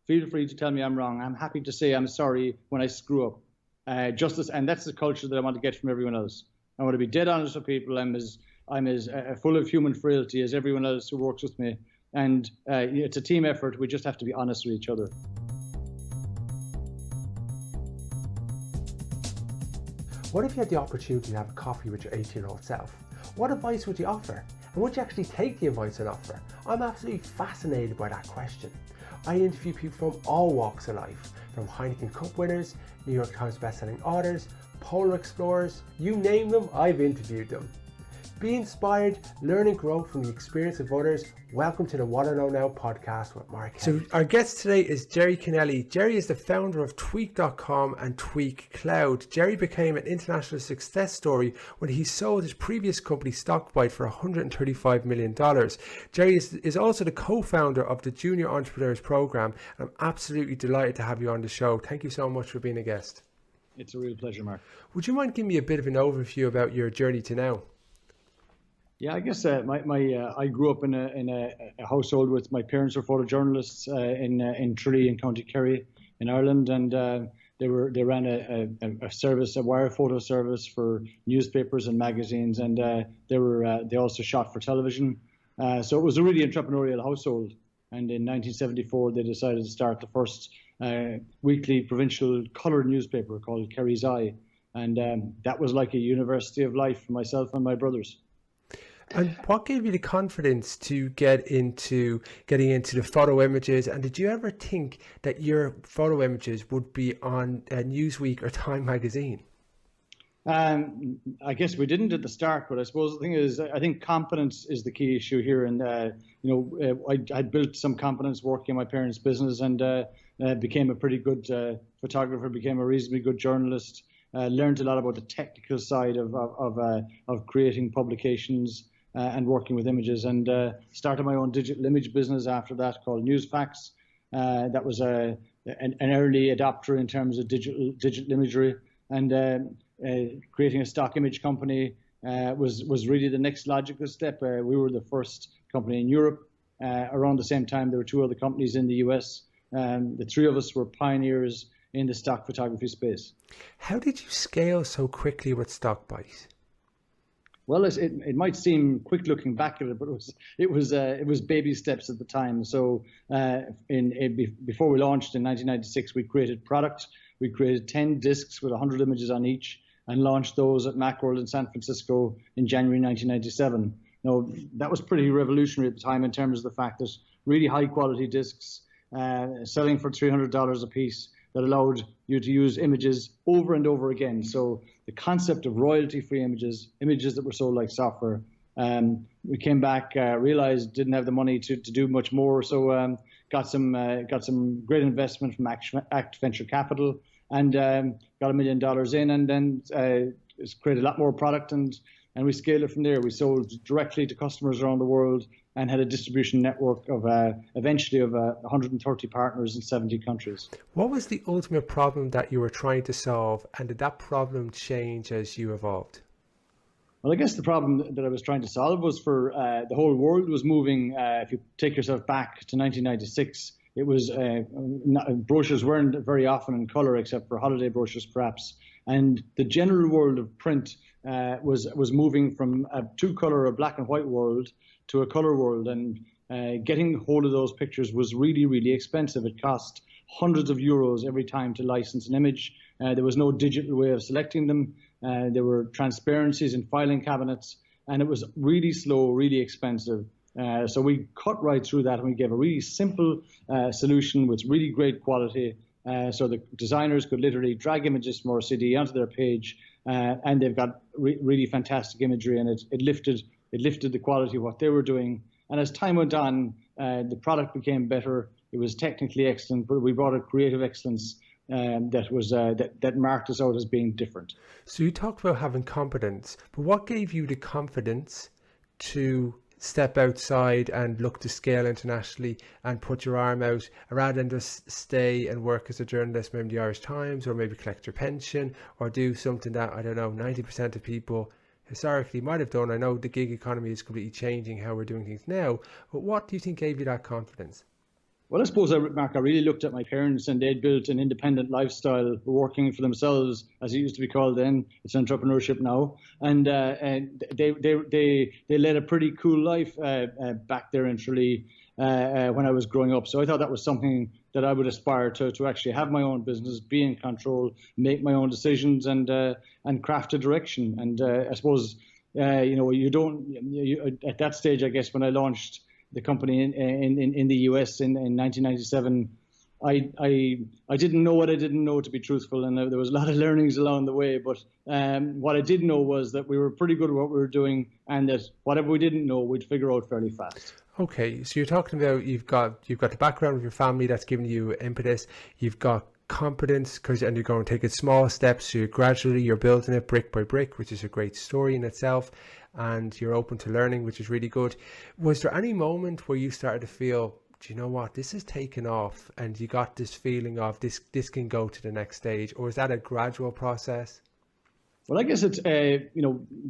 feel free to tell me I'm wrong. I'm happy to say I'm sorry when I screw up. Justice, and that's the culture that I want to get from everyone else. I want to be dead honest with people. I'm as full of human frailty as everyone else who works with me. And it's a team effort. We just have to be honest with each other. What if you had the opportunity to have a coffee with your 18-year-old self? What advice would you offer? And would you actually take the advice and offer? I'm absolutely fascinated by that question. I interview people from all walks of life, from Heineken Cup winners, New York Times bestselling authors, polar explorers, you name them, I've interviewed them. Be inspired, learn and grow from the experience of others. Welcome to the What I Know Now podcast with Mark. So our guest today is Jerry Kennelly. Jerry is the founder of Tweak.com and Tweak Cloud. Jerry became an international success story when he sold his previous company StockByte for $135 million. Jerry is also the co-founder of the Junior Entrepreneurs program. And I'm absolutely delighted to have you on the show. Thank you so much for being a guest. It's a real pleasure, Mark. Would you mind giving me a bit of an overview about your journey to now? Yeah, I guess I grew up in a household with my parents were photojournalists in Tralee in County Kerry in Ireland, and they ran a service, a wire photo service for newspapers and magazines, and they also shot for television. So it was a really entrepreneurial household. And in 1974, they decided to start the first weekly provincial colour newspaper called Kerry's Eye, and that was like a university of life for myself and my brothers. And what gave you the confidence to getting into the photo images? And did you ever think that your photo images would be on Newsweek or Time magazine? I guess we didn't at the start, but I suppose the thing is, I think confidence is the key issue here. And I built some confidence working in my parents' business, and became a pretty good photographer, became a reasonably good journalist. Learned a lot about the technical side of creating publications and working with images, and started my own digital image business after that called NewsFax. That was an early adopter in terms of digital imagery, and creating a stock image company was really the next logical step. We were the first company in Europe. Around the same time, there were two other companies in the US. The three of us were pioneers in the stock photography space. How did you scale so quickly with StockByte? Well, it might seem quick looking back at it, but it was baby steps at the time. So before we launched in 1996, we created product. We created 10 discs with 100 images on each, and launched those at Macworld in San Francisco in January 1997. Now, that was pretty revolutionary at the time in terms of the fact that really high quality discs selling for $300 a piece that allowed you to use images over and over again. So the concept of royalty-free images that were sold like software, we came back, realized didn't have the money to do much more, so got some great investment from Act Venture Capital, and got $1 million in, and then created a lot more product, and we scaled it from there. We sold directly to customers around the world and had a distribution network of eventually of 130 partners in 70 countries. What was the ultimate problem that you were trying to solve, and did that problem change as you evolved? Well, I guess the problem that I was trying to solve was for the whole world was moving. If you take yourself back to 1996, it was brochures weren't very often in color except for holiday brochures perhaps, and the general world of print was moving from a two-color, a black and white world to a color world, and getting hold of those pictures was really, really expensive. It cost hundreds of euros every time to license an image. There was no digital way of selecting them. There were transparencies in filing cabinets, and it was really slow, really expensive. So we cut right through that, and we gave a really simple solution with really great quality. So the designers could literally drag images from our CD onto their page, and they've got really fantastic imagery, and it lifted the quality of what they were doing. And as time went on, the product became better. It was technically excellent, but we brought a creative excellence that marked us out as being different. So you talked about having confidence, but what gave you the confidence to step outside and look to scale internationally and put your arm out rather than just stay and work as a journalist, maybe in the Irish Times, or maybe collect your pension, or do something that, I don't know, 90% of people historically might have done? I know the gig economy is completely changing how we're doing things now, but what do you think gave you that confidence? Well, I suppose, Mark, I really looked at my parents, and they'd built an independent lifestyle, working for themselves, as it used to be called then. It's entrepreneurship now, and they led a pretty cool life back there in Tralee when I was growing up. So I thought that was something that I would aspire to actually have my own business, be in control, make my own decisions, and craft a direction. And I suppose you don't at that stage, I guess, when I launched the company in the US in 1997, I didn't know what I didn't know, to be truthful, and there was a lot of learnings along the way. But what I did know was that we were pretty good at what we were doing, and that whatever we didn't know, we'd figure out fairly fast. Okay, so you're talking about you've got the background of your family that's giving you impetus. You've got competence, and you're going to take it small steps. So you're building it brick by brick, which is a great story in itself. And you're open to learning, which is really good. Was there any moment where you started to feel, do you know what, this is taking off, and you got this feeling of this can go to the next stage? Or is that a gradual process? Well, I guess it's there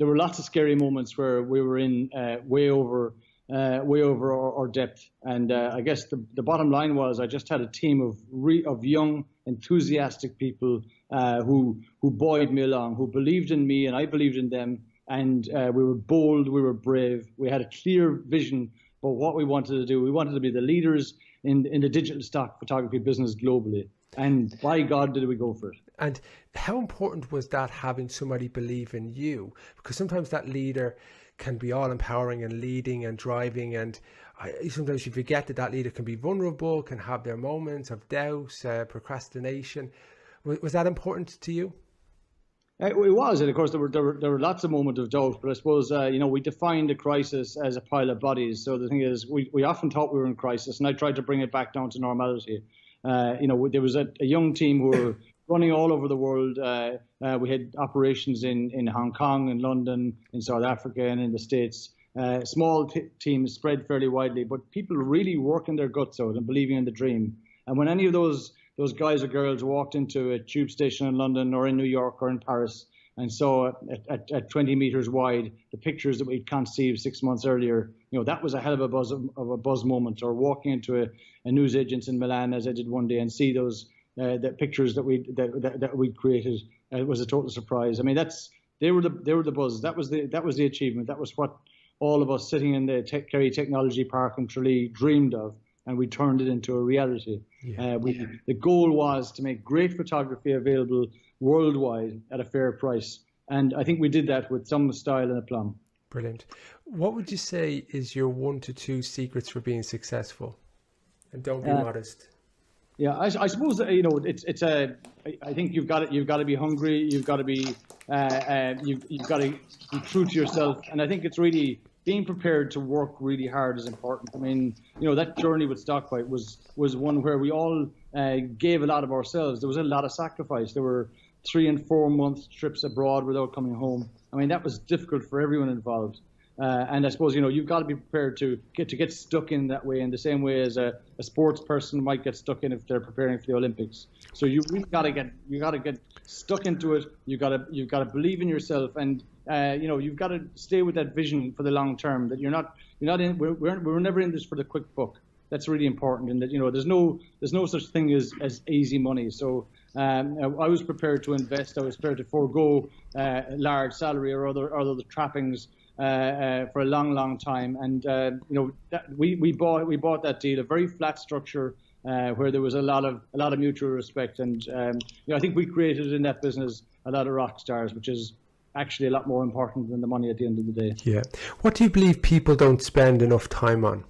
were lots of scary moments where we were in way over our depth, and I guess the bottom line was I just had a team of young, enthusiastic people who buoyed me along, who believed in me and I believed in them. And we were bold, we were brave, we had a clear vision for what we wanted to do. We wanted to be the leaders in the digital stock photography business globally. And by God, did we go for it. And how important was that, having somebody believe in you? Because sometimes that leader can be all empowering and leading and driving, and sometimes you forget that leader can be vulnerable, can have their moments of doubt, procrastination. Was that important to you? It was, and of course there were lots of moments of doubt. But I suppose we defined a crisis as a pile of bodies. So the thing is, we often thought we were in crisis, and I tried to bring it back down to normality. There was a young team who were running all over the world. We had operations in Hong Kong, in London, in South Africa, and in the States. Small teams spread fairly widely, but people really working their guts out and believing in the dream. And when any of those guys or girls walked into a tube station in London or in New York or in Paris and saw at 20 meters wide the pictures that we'd conceived 6 months earlier, that was a hell of a buzz moment. Or walking into a news agent in Milan, as I did one day, and see those the pictures that we'd created, it was a total surprise. I mean, they were the buzz. That was the achievement. That was what all of us sitting in the Kerry Technology Park in Tralee dreamed of. And we turned it into a reality. The goal was to make great photography available worldwide at a fair price. And I think we did that with some style and aplomb. Brilliant. What would you say is your 1 to 2 secrets for being successful? And don't be modest. Yeah, I suppose I think you've got to be hungry. You've got to be you've got to be true to yourself. And I think it's really being prepared to work really hard is important. I mean, that journey with StockByte was one where we all gave a lot of ourselves. There was a lot of sacrifice. There were 3 and 4 month trips abroad without coming home. I mean, that was difficult for everyone involved. And I suppose, you've got to be prepared to get stuck in that way, in the same way as a sports person might get stuck in if they're preparing for the Olympics. So you really got to get stuck into it. You've got to believe in yourself, and you've got to stay with that vision for the long term. That you're not in. We're never in this for the quick buck. That's really important, and that there's no such thing as easy money. So I was prepared to invest. I was prepared to forego large salary or other trappings for a long time, and we bought that deal, a very flat structure where there was a lot of mutual respect, and I think we created in that business a lot of rock stars, which is actually a lot more important than the money at the end of the day. Yeah. What do you believe people don't spend enough time on?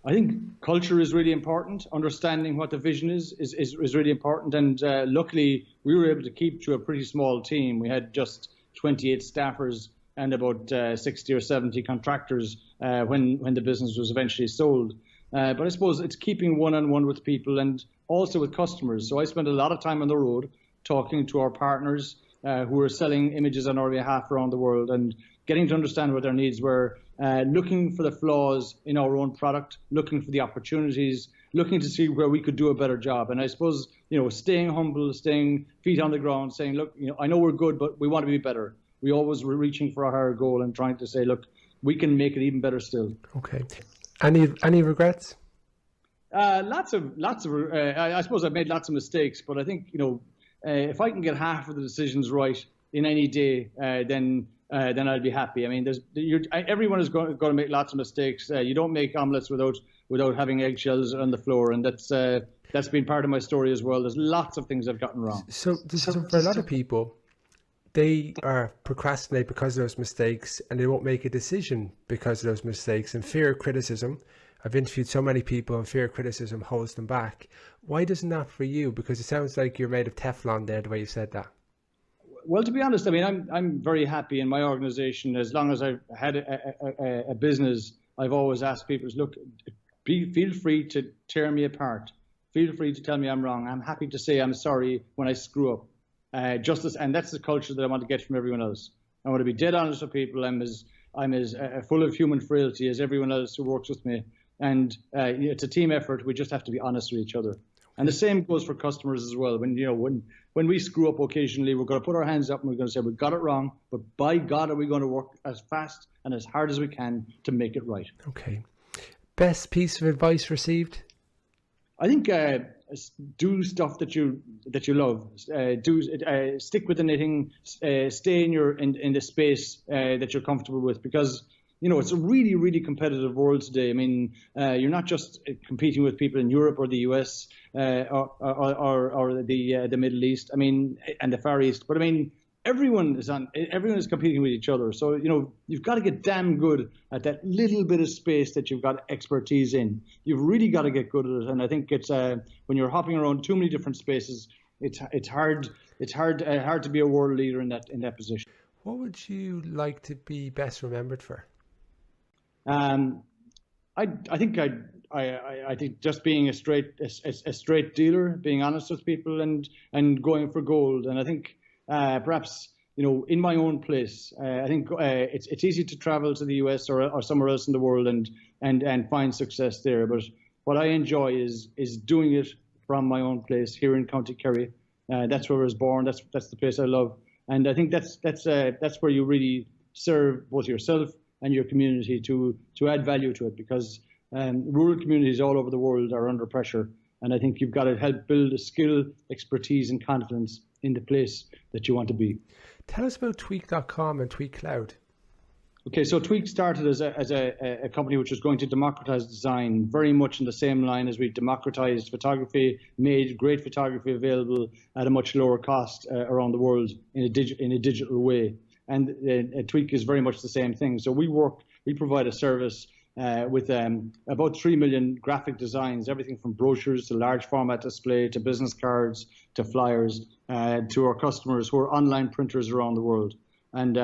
I think culture is really important. Understanding what the vision is really important, and luckily we were able to keep to a pretty small team. We had just 28 staffers and about 60 or 70 contractors when the business was eventually sold. But I suppose it's keeping one-on-one with people and also with customers. So I spent a lot of time on the road talking to our partners who are selling images on our behalf around the world and getting to understand what their needs were, looking for the flaws in our own product, looking for the opportunities, looking to see where we could do a better job. And I suppose, staying humble, staying feet on the ground, saying, look, I know we're good, but we want to be better. We always were reaching for a higher goal and trying to say, look, we can make it even better still. Okay. Any regrets? Lots of. I suppose I've made lots of mistakes, but I think if I can get half of the decisions right in any day, then I'll be happy. I mean, everyone is going to make lots of mistakes. You don't make omelets without having eggshells on the floor, and that's been part of my story as well. There's lots of things I've gotten wrong. So for a lot of people, they are procrastinate because of those mistakes, and they won't make a decision because of those mistakes, and fear of criticism. I've interviewed so many people, and fear of criticism holds them back. Why doesn't that for you? Because it sounds like you're made of Teflon there, the way you said that. Well, to be honest, I mean, I'm very happy in my organization. As long as I've had a business, I've always asked people, look, feel free to tear me apart. Feel free to tell me I'm wrong. I'm happy to say I'm sorry when I screw up. And that's the culture that I want to get from everyone else. I want to be dead honest with people. I'm as full of human frailty as everyone else who works with me. And it's a team effort. We just have to be honest with each other. And the same goes for customers as well. When we screw up occasionally, we're going to put our hands up and we're going to say we got it wrong. But by God, are we going to work as fast and as hard as we can to make it right? Okay. Best piece of advice received? I think do stuff that you love. Stick with the knitting. Stay in the space that you're comfortable with, because it's a really, really competitive world today. I mean, you're not just competing with people in Europe or the US or the Middle East. I mean, and the Far East. But I mean, everyone is competing with each other. So you've got to get damn good at that little bit of space that you've got expertise in. You've really got to get good at it. And I think it's when you're hopping around too many different spaces, it's hard to be a world leader in that position. What would you like to be best remembered for? I think just being a straight dealer, being honest with people, and going for gold. And I think perhaps in my own place, I think it's easy to travel to the US or somewhere else in the world and find success there. But what I enjoy is doing it from my own place here in County Kerry. That's where I was born. That's the place I love. And I think that's where you really serve both yourself and your community to add value to it, because rural communities all over the world are under pressure. And I think you've got to help build a skill, expertise, and confidence in the place that you want to be. Tell us about Tweak.com and Tweak Cloud. Okay, so Tweak started as a company which was going to democratize design, very much in the same line as we democratized photography, made great photography available at a much lower cost around the world in a digital way. And Tweak is very much the same thing. So we provide a service with about 3 million graphic designs, everything from brochures to large format display to business cards to flyers to our customers who are online printers around the world. And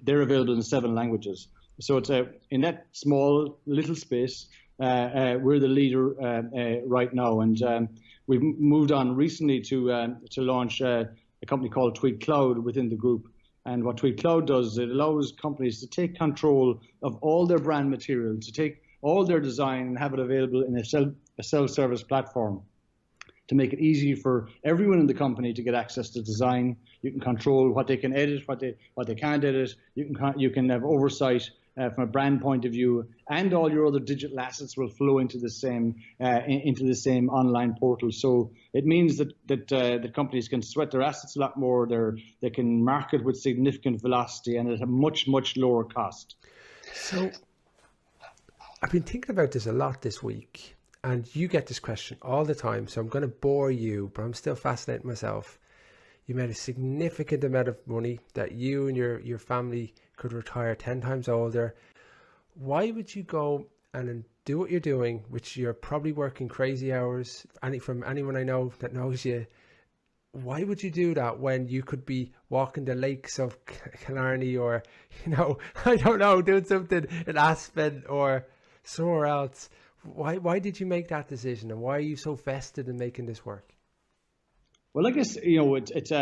they're available in 7 languages. So it's in that small little space, we're the leader right now. And we've moved on recently to launch a company called Tweak Cloud within the group. And what Tweak Cloud does, it allows companies to take control of all their brand material, to take all their design and have it available in a self-service platform, to make it easy for everyone in the company to get access to design. You can control what they can edit, what they can't edit. You can have oversight from a brand point of view, and all your other digital assets will flow into the same online portal. So it means that companies can sweat their assets a lot more. They can market with significant velocity and at a much lower cost. So I've been thinking about this a lot this week, and you get this question all the time. So I'm going to bore you, but I'm still fascinated myself. You made a significant amount of money that you and your family could retire 10 times older. Why would you go and do what you're doing, which you're probably working crazy hours? From anyone I know that knows you, why would you do that when you could be walking the lakes of Killarney or, I don't know, doing something in Aspen or somewhere else? Why did you make that decision, and why are you so vested in making this work? Well, I guess it's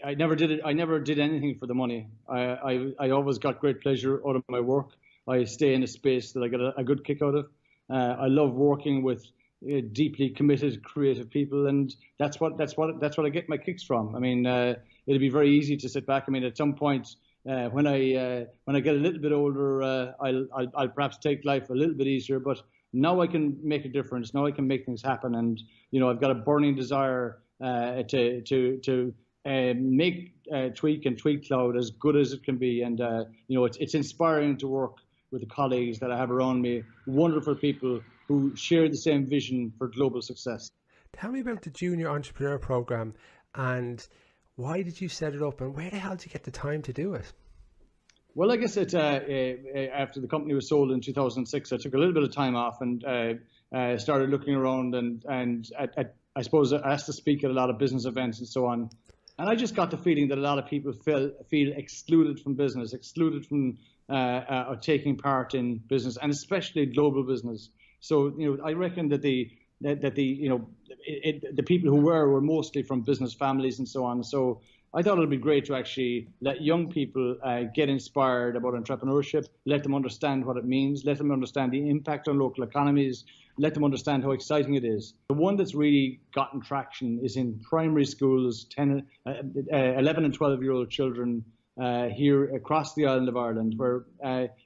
I never did it. I never did anything for the money. I always got great pleasure out of my work. I stay in a space that I get a good kick out of. I love working with deeply committed, creative people, and that's what I get my kicks from. I mean, it'd be very easy to sit back. I mean, at some point when I get a little bit older, I'll perhaps take life a little bit easier. But now I can make a difference. Now I can make things happen. And, I've got a burning desire to make Tweak and Tweak Cloud as good as it can be. And, it's inspiring to work with the colleagues that I have around me, wonderful people who share the same vision for global success. Tell me about the Junior Entrepreneur Program, and why did you set it up, and where the hell did you get the time to do it? Well, I guess after the company was sold in 2006, I took a little bit of time off and started looking around, and I suppose I asked to speak at a lot of business events and so on. And I just got the feeling that a lot of people feel excluded from business, excluded from taking part in business, and especially global business. So, I reckon that the people who were mostly from business families and so on. So I thought it would be great to actually let young people get inspired about entrepreneurship, let them understand what it means, let them understand the impact on local economies, let them understand how exciting it is. The one that's really gotten traction is in primary schools, 11 and 12-year-old children here across the island of Ireland, where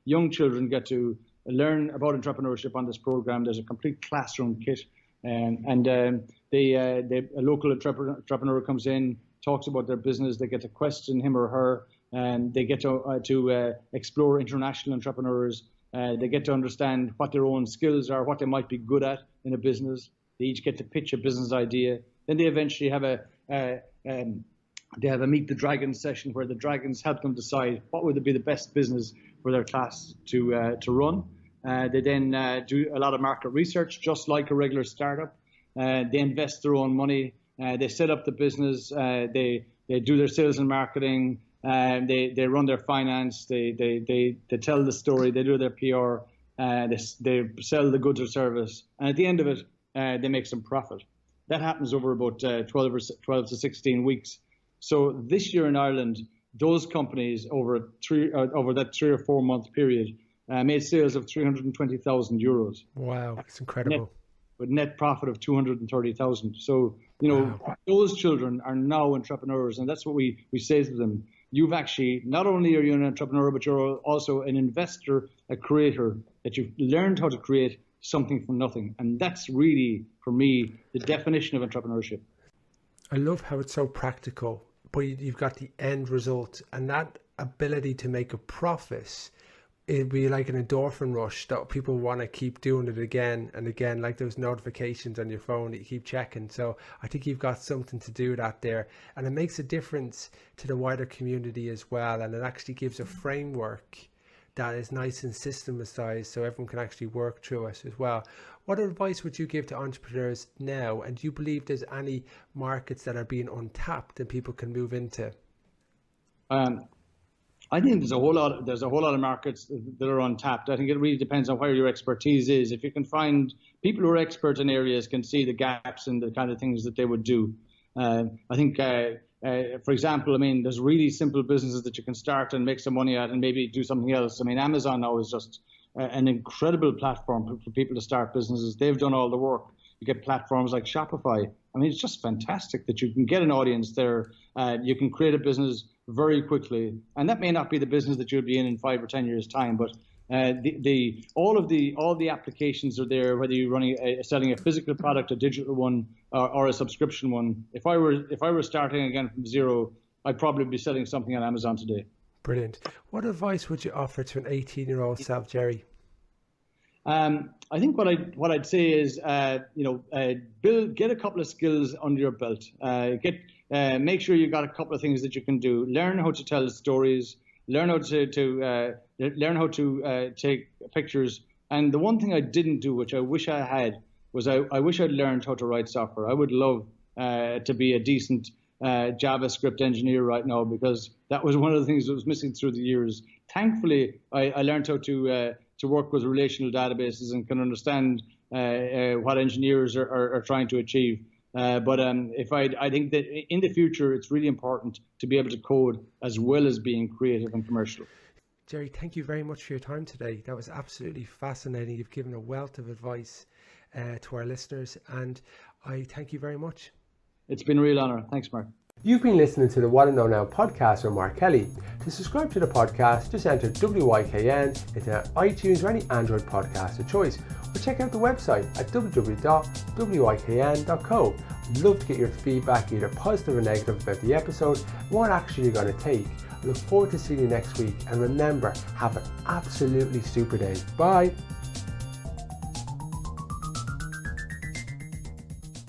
young children get to learn about entrepreneurship on this program. There's a complete classroom kit, and a local entrepreneur comes in, talks about their business. They get to question him or her, and they get to explore international entrepreneurs. They get to understand what their own skills are, what they might be good at in a business. They each get to pitch a business idea. Then they eventually have a Meet the Dragons session, where the dragons help them decide what would be the best business for their class to run. They then do a lot of market research, just like a regular startup. They invest their own money. They set up the business. They do their sales and marketing. They run their finance. They tell the story. They do their PR. They sell the goods or service. And at the end of it, they make some profit. That happens over about 12 to 16 weeks. So this year in Ireland, those companies over that 3 or 4 month period made sales of €320,000. Wow, that's incredible. With net profit of 230,000. So, wow. Those children are now entrepreneurs, and that's what we say to them. You've actually, not only are you an entrepreneur, but you're also an investor, a creator, that you've learned how to create something from nothing. And that's really, for me, the definition of entrepreneurship. I love how it's so practical, but you've got the end result, and that ability to make a profit. It'd be like an endorphin rush that people want to keep doing it again and again, like those notifications on your phone that you keep checking. So I think you've got something to do that there, and it makes a difference to the wider community as well. And it actually gives a framework that is nice and systematized, so everyone can actually work through it as well. What advice would you give to entrepreneurs now? And do you believe there's any markets that are being untapped and people can move into? I think there's a whole lot of markets that are untapped. I think it really depends on where your expertise is. If you can find people who are expert in areas, can see the gaps in the kind of things that they would do. I think, for example, there's really simple businesses that you can start and make some money at and maybe do something else. Amazon now is just an incredible platform for people to start businesses. They've done all the work. You get platforms like Shopify. It's just fantastic that you can get an audience there. You can create a business very quickly, and that may not be the business that you'll be in 5 or 10 years time, but all the applications are there, whether you're selling a physical product, a digital one, or a subscription one. If I were starting again from zero, I'd probably be selling something on Amazon today. Brilliant. What advice would you offer to an 18-year-old self, Jerry? I think what I'd say is, get a couple of skills under your belt. Make sure you've got a couple of things that you can do. Learn how to tell stories. Learn how to take pictures. And the one thing I didn't do, which I wish I had, was I wish I'd learned how to write software. I would love to be a decent JavaScript engineer right now, because that was one of the things that was missing through the years. Thankfully, I learned how to work with relational databases and can understand what engineers are trying to achieve. But I think that in the future, it's really important to be able to code as well as being creative and commercial. Jerry, thank you very much for your time today. That was absolutely fascinating. You've given a wealth of advice to our listeners, and I thank you very much. It's been a real honor. Thanks, Mark. You've been listening to the What I Know Now podcast with Mark Kelly. To subscribe to the podcast, just enter WIKN into iTunes or any Android podcast of choice, or check out the website at www.wikn.co. I'd love to get your feedback, either positive or negative, about the episode, what action you're going to take. I look forward to seeing you next week, and remember, have an absolutely super day. Bye!